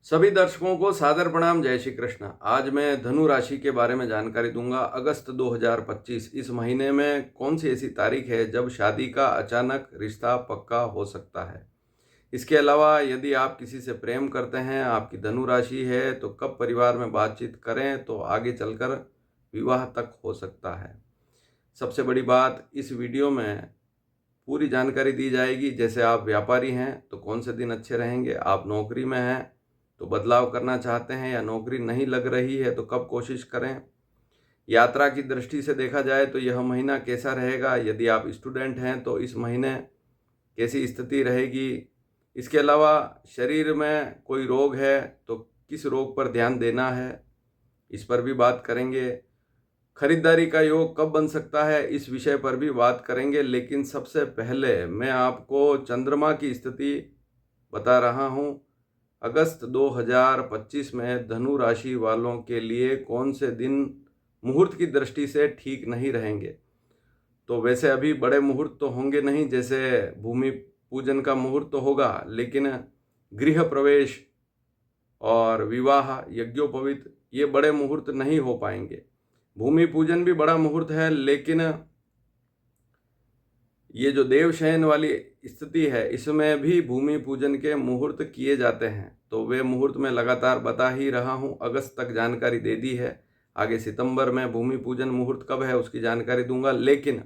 सभी दर्शकों को सादर प्रणाम। जय श्री कृष्ण। आज मैं धनु राशि के बारे में जानकारी दूंगा। अगस्त 2025 इस महीने में कौन सी ऐसी तारीख है जब शादी का अचानक रिश्ता पक्का हो सकता है। इसके अलावा यदि आप किसी से प्रेम करते हैं, आपकी धनु राशि है, तो कब परिवार में बातचीत करें तो आगे चलकर विवाह तक हो सकता है। सबसे बड़ी बात, इस वीडियो में पूरी जानकारी दी जाएगी। जैसे आप व्यापारी हैं तो कौन से दिन अच्छे रहेंगे, आप नौकरी में हैं तो बदलाव करना चाहते हैं या नौकरी नहीं लग रही है तो कब कोशिश करें। यात्रा की दृष्टि से देखा जाए तो यह महीना कैसा रहेगा। यदि आप स्टूडेंट हैं तो इस महीने कैसी स्थिति रहेगी। इसके अलावा शरीर में कोई रोग है तो किस रोग पर ध्यान देना है, इस पर भी बात करेंगे। खरीदारी का योग कब बन सकता है, इस विषय पर भी बात करेंगे। लेकिन सबसे पहले मैं आपको चंद्रमा की स्थिति बता रहा हूँ। अगस्त 2025 में धनु राशि वालों के लिए कौन से दिन मुहूर्त की दृष्टि से ठीक नहीं रहेंगे। तो वैसे अभी बड़े मुहूर्त तो होंगे नहीं, जैसे भूमि पूजन का मुहूर्त तो होगा, लेकिन गृह प्रवेश और विवाह यज्ञोपवीत ये बड़े मुहूर्त नहीं हो पाएंगे। भूमि पूजन भी बड़ा मुहूर्त है, लेकिन ये जो देवशयन वाली स्थिति है इसमें भी भूमि पूजन के मुहूर्त किए जाते हैं। तो वे मुहूर्त मैं लगातार बता ही रहा हूँ, अगस्त तक जानकारी दे दी है। आगे सितंबर में भूमि पूजन मुहूर्त कब है उसकी जानकारी दूंगा। लेकिन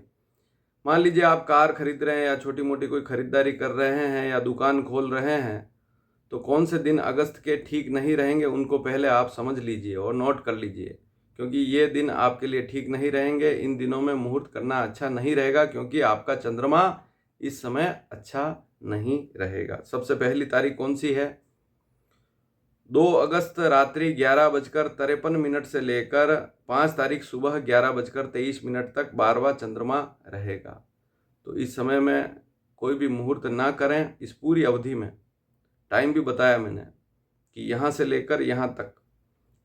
मान लीजिए आप कार खरीद रहे हैं या छोटी मोटी कोई खरीदारी कर रहे हैं या दुकान खोल रहे हैं, तो कौन से दिन अगस्त के ठीक नहीं रहेंगे उनको पहले आप समझ लीजिए और नोट कर लीजिए, क्योंकि ये दिन आपके लिए ठीक नहीं रहेंगे। इन दिनों में मुहूर्त करना अच्छा नहीं रहेगा, क्योंकि आपका चंद्रमा इस समय अच्छा नहीं रहेगा। सबसे पहली तारीख कौन सी है? 2 अगस्त रात्रि 11:53 से लेकर 5 तारीख सुबह 11:23 तक 12वां चंद्रमा रहेगा। तो इस समय में कोई भी मुहूर्त ना करें। इस पूरी अवधि में टाइम भी बताया मैंने कि यहाँ से लेकर यहाँ तक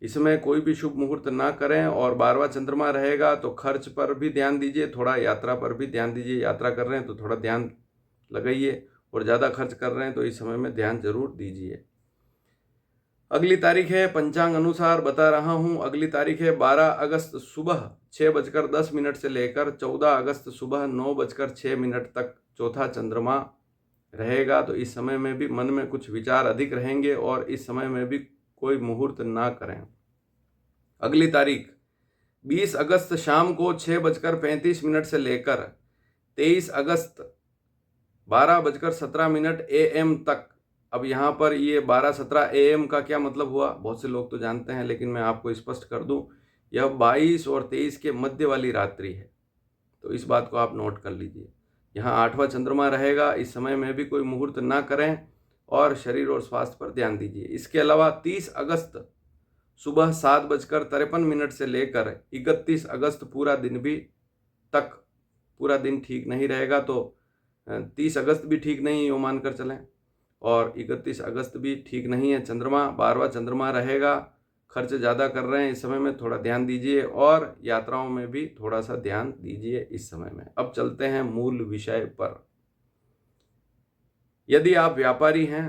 इसमें कोई भी शुभ मुहूर्त ना करें। और 12वां चंद्रमा रहेगा तो खर्च पर भी ध्यान दीजिए, थोड़ा यात्रा पर भी ध्यान दीजिए। यात्रा कर रहे हैं तो थोड़ा ध्यान लगाइए, और ज़्यादा खर्च कर रहे हैं तो इस समय में ध्यान जरूर दीजिए। अगली तारीख है, पंचांग अनुसार बता रहा हूँ, अगली तारीख है 12 अगस्त सुबह 6:10 से लेकर 14 अगस्त सुबह 9:06 तक चौथा चंद्रमा रहेगा। तो इस समय में भी मन में कुछ विचार अधिक रहेंगे और इस समय में भी कोई मुहूर्त ना करें। अगली तारीख 20 अगस्त शाम को 6:35 से लेकर 23 अगस्त 12:17 AM तक। अब यहाँ पर ये 12:17 AM का क्या मतलब हुआ, बहुत से लोग तो जानते हैं, लेकिन मैं आपको स्पष्ट कर दूं, यह 22 और 23 के मध्य वाली रात्रि है। तो इस बात को आप नोट कर लीजिए। यहाँ 8वां चंद्रमा रहेगा। इस समय में भी कोई मुहूर्त ना करें और शरीर और स्वास्थ्य पर ध्यान दीजिए। इसके अलावा 30 अगस्त सुबह 7:53 से लेकर 31 अगस्त पूरा दिन भी तक पूरा दिन ठीक नहीं रहेगा। तो 30 अगस्त भी ठीक नहीं यूँ मानकर चलें, और 31 अगस्त भी ठीक नहीं है। चंद्रमा 12वां चंद्रमा रहेगा। खर्च ज़्यादा कर रहे हैं इस समय में, थोड़ा ध्यान दीजिए, और यात्राओं में भी थोड़ा सा ध्यान दीजिए इस समय में। अब चलते हैं मूल विषय पर। यदि आप व्यापारी हैं,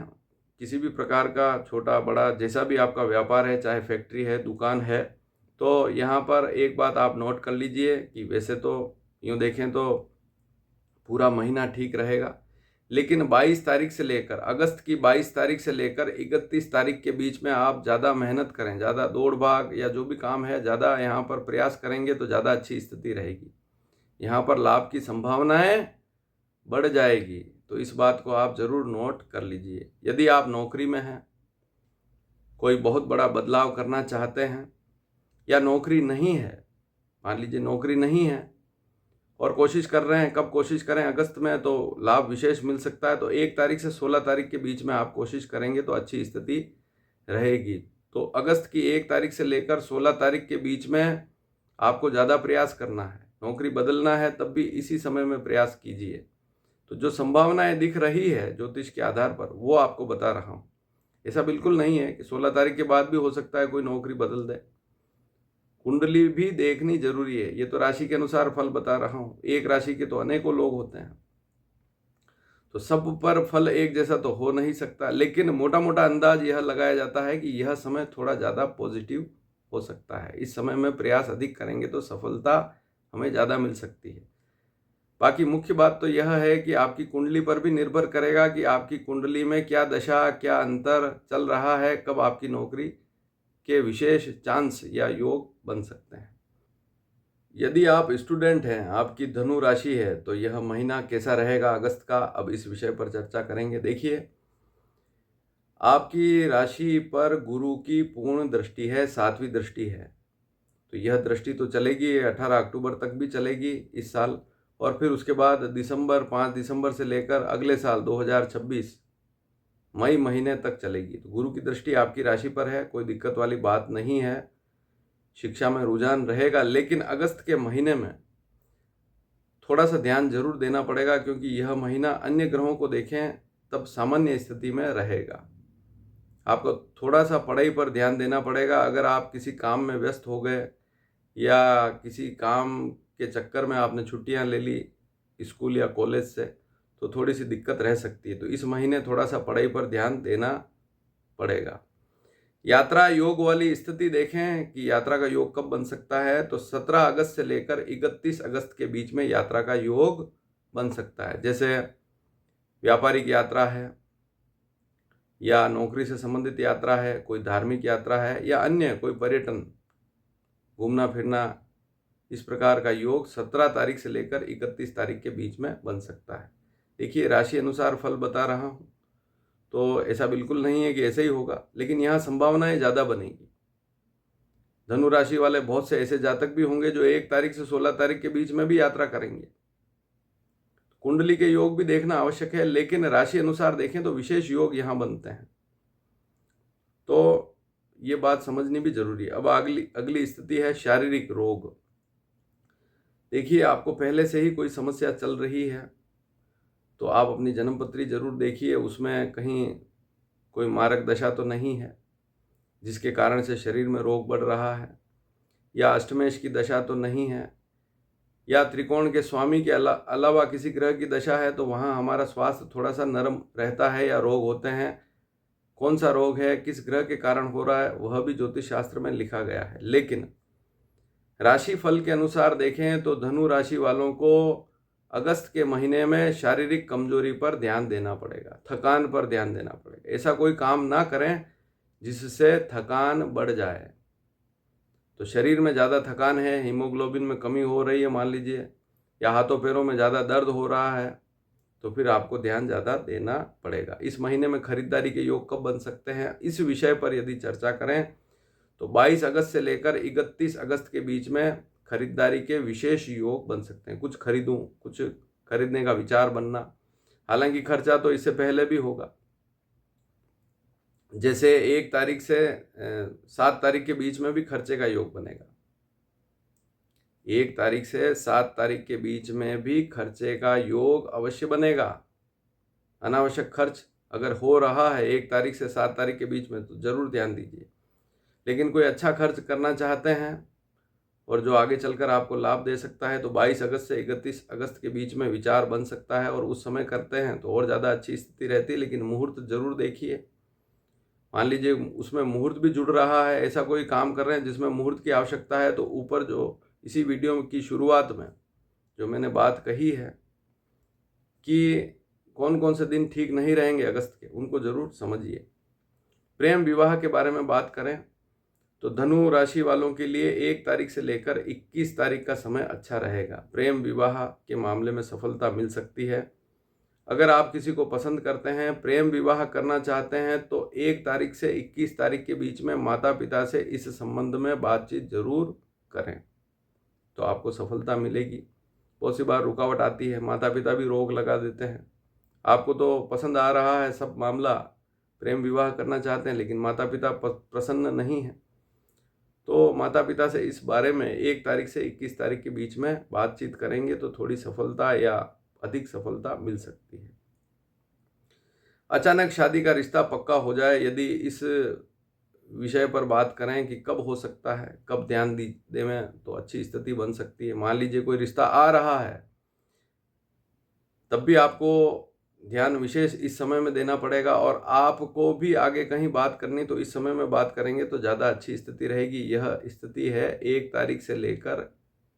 किसी भी प्रकार का छोटा बड़ा जैसा भी आपका व्यापार है, चाहे फैक्ट्री है, दुकान है, तो यहाँ पर एक बात आप नोट कर लीजिए कि वैसे तो यूँ देखें तो पूरा महीना ठीक रहेगा, लेकिन 22 तारीख से लेकर अगस्त की 22 तारीख से लेकर 31 तारीख के बीच में आप ज़्यादा मेहनत करें, ज़्यादा दौड़ भाग या जो भी काम है ज़्यादा यहाँ पर प्रयास करेंगे तो ज़्यादा अच्छी स्थिति रहेगी। यहाँ पर लाभ की संभावनाएं बढ़ जाएगी। तो इस बात को आप ज़रूर नोट कर लीजिए। यदि आप नौकरी में हैं, कोई बहुत बड़ा बदलाव करना चाहते हैं, या नौकरी नहीं है, मान लीजिए नौकरी नहीं है और कोशिश कर रहे हैं, कब कोशिश करें, अगस्त में तो लाभ विशेष मिल सकता है। तो 1 तारीख से 16 तारीख के बीच में आप कोशिश करेंगे तो अच्छी स्थिति रहेगी। तो अगस्त की 1 तारीख से लेकर 16 तारीख के बीच में आपको ज़्यादा प्रयास करना है। नौकरी बदलना है तब भी इसी समय में प्रयास कीजिए। तो जो संभावनाएं दिख रही है ज्योतिष के आधार पर, वो आपको बता रहा हूँ। ऐसा बिल्कुल नहीं है कि 16 तारीख के बाद भी हो सकता है कोई नौकरी बदल दे। कुंडली भी देखनी जरूरी है। ये तो राशि के अनुसार फल बता रहा हूँ, एक राशि के तो अनेकों लोग होते हैं। तो सब पर फल एक जैसा तो हो नहीं सकता, लेकिन मोटा मोटा अंदाज यह लगाया जाता है कि यह समय थोड़ा ज़्यादा पॉजिटिव हो सकता है। इस समय में प्रयास अधिक करेंगे तो सफलता हमें ज़्यादा मिल सकती है। बाकी मुख्य बात तो यह है कि आपकी कुंडली पर भी निर्भर करेगा कि आपकी कुंडली में क्या दशा, क्या अंतर चल रहा है, कब आपकी नौकरी के विशेष चांस या योग बन सकते हैं। यदि आप स्टूडेंट हैं, आपकी धनु राशि है, तो यह महीना कैसा रहेगा अगस्त का, अब इस विषय पर चर्चा करेंगे। देखिए, आपकी राशि पर गुरु की पूर्ण दृष्टि है, 7वीं दृष्टि है। तो यह दृष्टि तो चलेगी 18 अक्टूबर तक भी चलेगी इस साल, और फिर उसके बाद 5 दिसंबर से लेकर अगले साल 2026 मई महीने तक चलेगी। तो गुरु की दृष्टि आपकी राशि पर है, कोई दिक्कत वाली बात नहीं है। शिक्षा में रुझान रहेगा, लेकिन अगस्त के महीने में थोड़ा सा ध्यान जरूर देना पड़ेगा, क्योंकि यह महीना अन्य ग्रहों को देखें तब सामान्य स्थिति में रहेगा। आपको थोड़ा सा पढ़ाई पर ध्यान देना पड़ेगा। अगर आप किसी काम में व्यस्त हो गए या किसी काम के चक्कर में आपने छुट्टियां ले ली स्कूल या कॉलेज से, तो थोड़ी सी दिक्कत रह सकती है। तो इस महीने थोड़ा सा पढ़ाई पर ध्यान देना पड़ेगा। यात्रा योग वाली स्थिति देखें कि यात्रा का योग कब बन सकता है, तो 17 अगस्त से लेकर 31 अगस्त के बीच में यात्रा का योग बन सकता है। जैसे व्यापारिक यात्रा है, या नौकरी से संबंधित यात्रा है, कोई धार्मिक यात्रा है, या अन्य कोई पर्यटन, घूमना फिरना, इस प्रकार का योग 17 तारीख से लेकर 31 तारीख के बीच में बन सकता है। देखिए, राशि अनुसार फल बता रहा हूँ, तो ऐसा बिल्कुल नहीं है कि ऐसे ही होगा, लेकिन यहाँ संभावनाएं ज़्यादा बनेगी। धनु राशि वाले बहुत से ऐसे जातक भी होंगे जो 1 तारीख से 16 तारीख के बीच में भी यात्रा करेंगे। कुंडली के योग भी देखना आवश्यक है, लेकिन राशि अनुसार देखें तो विशेष योग यहाँ बनते हैं। तो ये बात समझनी भी जरूरी है। अब अगली स्थिति है शारीरिक रोग। देखिए, आपको पहले से ही कोई समस्या चल रही है तो आप अपनी जन्मपत्री जरूर देखिए, उसमें कहीं कोई मारक दशा तो नहीं है जिसके कारण से शरीर में रोग बढ़ रहा है, या अष्टमेश की दशा तो नहीं है, या त्रिकोण के स्वामी के अलावा किसी ग्रह की दशा है, तो वहाँ हमारा स्वास्थ्य थोड़ा सा नरम रहता है या रोग होते हैं। कौन सा रोग है, किस ग्रह के कारण हो रहा है, वह भी ज्योतिष शास्त्र में लिखा गया है। लेकिन राशि फल के अनुसार देखें तो धनु राशि वालों को अगस्त के महीने में शारीरिक कमजोरी पर ध्यान देना पड़ेगा, थकान पर ध्यान देना पड़ेगा। ऐसा कोई काम ना करें जिससे थकान बढ़ जाए। तो शरीर में ज़्यादा थकान है, हीमोग्लोबिन में कमी हो रही है मान लीजिए, या हाथों पैरों में ज़्यादा दर्द हो रहा है, तो फिर आपको ध्यान ज़्यादा देना पड़ेगा। इस महीने में खरीदारी के योग कब बन सकते हैं, इस विषय पर यदि चर्चा करें तो 22 अगस्त से लेकर 31 अगस्त के बीच में खरीदारी के विशेष योग बन सकते हैं। कुछ खरीदूं, कुछ खरीदने का विचार बनना, हालांकि खर्चा तो इससे पहले भी होगा। जैसे 1 तारीख से 7 तारीख के बीच में भी खर्चे का योग बनेगा। 1 तारीख से 7 तारीख के बीच में भी खर्चे का योग अवश्य बनेगा। अनावश्यक खर्च अगर हो रहा है 1 तारीख से 7 तारीख के बीच में तो जरूर ध्यान दीजिए। लेकिन कोई अच्छा खर्च करना चाहते हैं और जो आगे चलकर आपको लाभ दे सकता है, तो 22 अगस्त से 31 अगस्त के बीच में विचार बन सकता है, और उस समय करते हैं तो और ज़्यादा अच्छी स्थिति रहती है। लेकिन मुहूर्त जरूर देखिए। मान लीजिए उसमें मुहूर्त भी जुड़ रहा है, ऐसा कोई काम कर रहे हैं जिसमें मुहूर्त की आवश्यकता है, तो ऊपर जो इसी वीडियो की शुरुआत में जो मैंने बात कही है कि कौन कौन से दिन ठीक नहीं रहेंगे अगस्त के, उनको जरूर समझिए। प्रेम विवाह के बारे में बात करें तो धनु राशि वालों के लिए 1 तारीख से लेकर 21 तारीख का समय अच्छा रहेगा। प्रेम विवाह के मामले में सफलता मिल सकती है। अगर आप किसी को पसंद करते हैं, प्रेम विवाह करना चाहते हैं, तो 1 तारीख से 21 तारीख के बीच में माता पिता से इस संबंध में बातचीत जरूर करें, तो आपको सफलता मिलेगी। बहुत सी बार रुकावट आती है, माता पिता भी रोक लगा देते हैं। आपको तो पसंद आ रहा है सब मामला, प्रेम विवाह करना चाहते हैं, लेकिन माता पिता प्रसन्न नहीं है, तो माता पिता से इस बारे में 1 तारीख से 21 तारीख के बीच में बातचीत करेंगे तो थोड़ी सफलता या अधिक सफलता मिल सकती है। अचानक शादी का रिश्ता पक्का हो जाए, यदि इस विषय पर बात करें कि कब हो सकता है, कब ध्यान दें, तो अच्छी स्थिति बन सकती है। मान लीजिए कोई रिश्ता आ रहा है, तब भी आपको ध्यान विशेष इस समय में देना पड़ेगा। और आपको भी आगे कहीं बात करनी तो इस समय में बात करेंगे तो ज़्यादा अच्छी स्थिति रहेगी। यह स्थिति है 1 तारीख से लेकर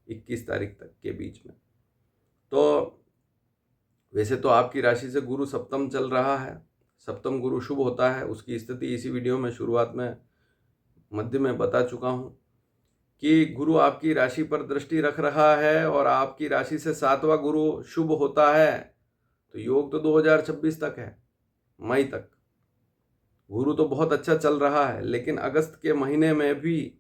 21 तारीख तक के बीच में। तो वैसे तो आपकी राशि से गुरु सप्तम चल रहा है, सप्तम गुरु शुभ होता है, उसकी स्थिति इसी वीडियो में शुरुआत में मध्य में बता चुका हूँ कि गुरु आपकी राशि पर दृष्टि रख रहा है और आपकी राशि से 7वां गुरु शुभ होता है। तो योग तो 2026 तक है, मई तक। गुरु तो बहुत अच्छा चल रहा है, लेकिन अगस्त के महीने में भी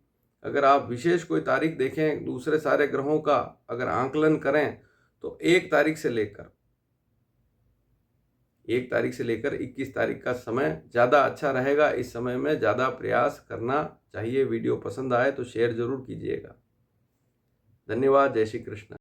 अगर आप विशेष कोई तारीख देखें, दूसरे सारे ग्रहों का अगर आंकलन करें तो 1 तारीख से लेकर 21 तारीख का समय ज़्यादा अच्छा रहेगा। इस समय में ज़्यादा प्रयास करना चाहिए। वीडियो पसंद आए तो शेयर ज़रूर कीजिएगा। धन्यवाद। जय श्री कृष्ण।